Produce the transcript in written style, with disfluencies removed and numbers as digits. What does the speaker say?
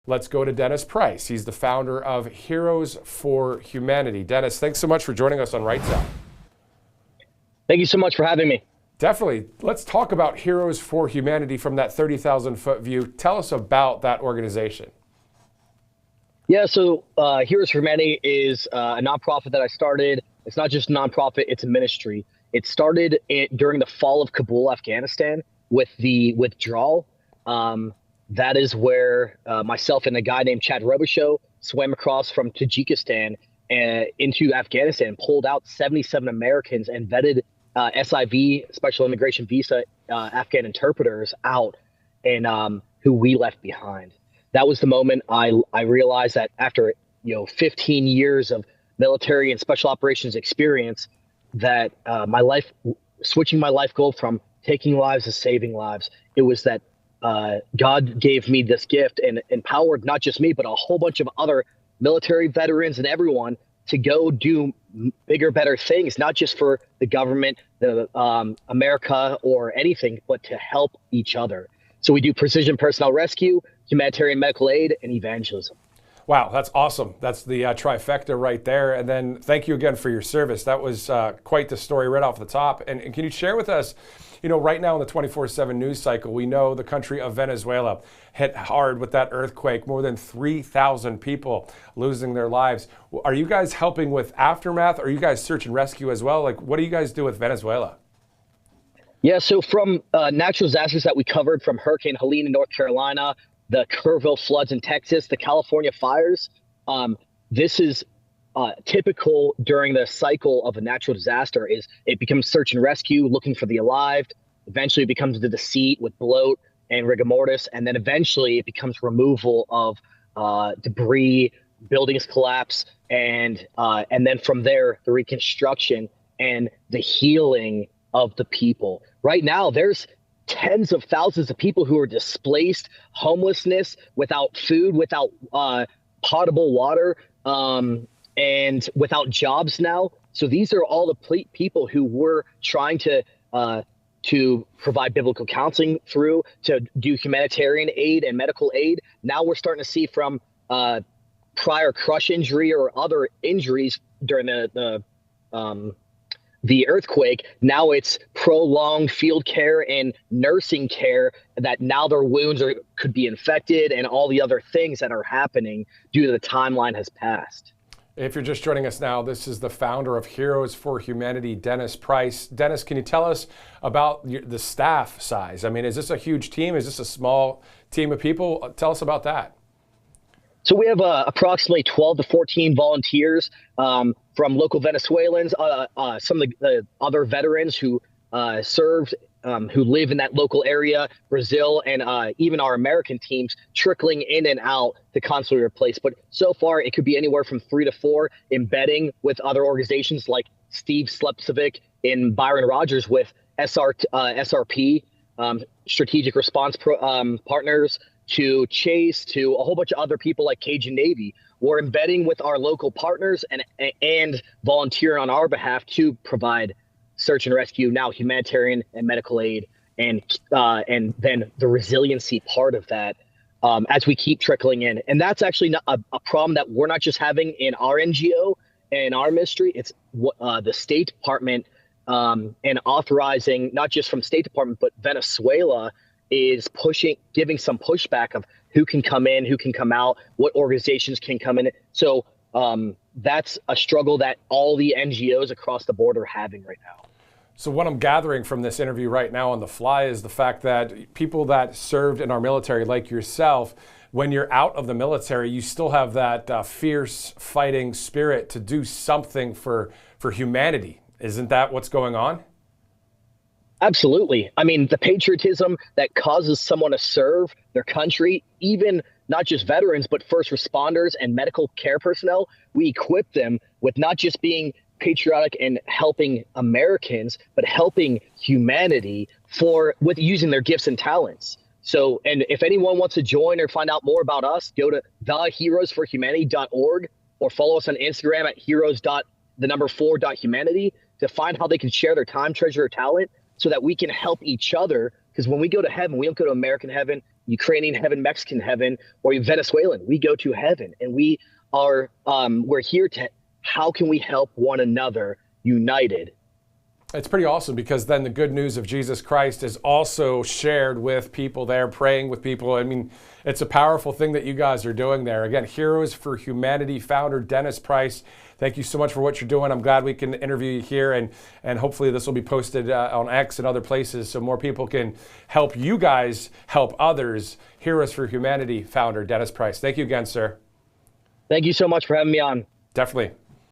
Let's go to Dennis Price. He's the founder of Heroes for Humanity. Dennis, thanks so much for joining us on Right Sound. Thank you so much for having me. Definitely. Let's talk about Heroes for Humanity from that 30,000-foot view. Tell us about that organization. Yeah, so Heroes for Humanity is a nonprofit that I started. It's not just a nonprofit, it's a ministry. It started during the Fall of Kabul, Afghanistan, with the withdrawal. That is where myself and a guy named Chad Robichaux swam across from Tajikistan into Afghanistan, pulled out 77 Americans and vetted SIV, Special Immigration Visa, Afghan interpreters out, and who we left behind. That was the moment I realized that after 15 years of military and special operations experience, that switching my life goal from taking lives to saving lives, it was that God gave me this gift and empowered not just me, but a whole bunch of other military veterans and everyone to go do bigger, better things, not just for the government, America or anything, but to help each other. So we do precision personnel rescue, humanitarian medical aid, and evangelism. Wow, that's awesome. That's the trifecta right there. And then thank you again for your service. That was quite the story right off the top. And can you share with us, right now in the 24/7 news cycle, we know the country of Venezuela hit hard with that earthquake, more than 3,000 people losing their lives. Are you guys helping with aftermath? Are you guys search and rescue as well? Like, what do you guys do with Venezuela? Yeah, so from natural disasters that we covered, from Hurricane Helene in North Carolina, the Kerrville floods in Texas, the California fires, this is typical during the cycle of a natural disaster. Is it becomes search and rescue, looking for the alive. Eventually it becomes the deceit with bloat and rigor mortis. And then eventually it becomes removal of debris, buildings collapse. And then from there, the reconstruction and the healing of the people. Right now, there's tens of thousands of people who are displaced, homelessness, without food, without potable water, and without jobs now. So these are all the people who we're trying to provide biblical counseling through, to do humanitarian aid and medical aid. Now we're starting to see from prior crush injury or other injuries during the earthquake. Now it's prolonged field care and nursing care, that now their wounds could be infected, and all the other things that are happening due to the timeline has passed. If you're just joining us now, this is the founder of Heroes for Humanity, Dennis Price. Dennis, can you tell us about the staff size? I mean, is this a huge team? Is this a small team of people? Tell us about that. So we have approximately 12 to 14 volunteers from local Venezuelans, some of the other veterans who served, who live in that local area, Brazil, and even our American teams trickling in and out to constantly replace. But so far, it could be anywhere from 3 to 4, embedding with other organizations like Steve Slepcevic and Byron Rogers with SRP, Strategic Response Partners, to Chase, to a whole bunch of other people like Cajun Navy. We're embedding with our local partners and volunteer on our behalf to provide search and rescue, now humanitarian and medical aid, and then the resiliency part of that as we keep trickling in. And that's actually not a problem that we're not just having in our NGO and our ministry. It's the State Department and authorizing, not just from State Department, but Venezuela is giving some pushback of who can come in, who can come out, what organizations can come in. So that's a struggle that all the NGOs across the board are having right now. So what I'm gathering from this interview right now on the fly is the fact that people that served in our military, like yourself, when you're out of the military, you still have that fierce fighting spirit to do something for humanity. Isn't that what's going on? Absolutely. I mean, the patriotism that causes someone to serve their country, even not just veterans, but first responders and medical care personnel, we equip them with not just being patriotic and helping Americans, but helping humanity with using their gifts and talents. So, and if anyone wants to join or find out more about us, go to theheroesforhumanity.org or follow us on Instagram at heroes.4.humanity to find how they can share their time, treasure, or talent, so that we can help each other. Because when we go to heaven, we don't go to American heaven. Ukrainian heaven, Mexican heaven, or Venezuelan. We go to heaven, and we're here to, how can we help one another united? It's pretty awesome, because then the good news of Jesus Christ is also shared with people there, praying with people. I mean, it's a powerful thing that you guys are doing there. Again, Heroes for Humanity founder Dennis Price, thank you so much for what you're doing. I'm glad we can interview you here, and hopefully this will be posted on X and other places so more people can help you guys help others. Heroes for Humanity founder Dennis Price. Thank you again, sir. Thank you so much for having me on. Definitely.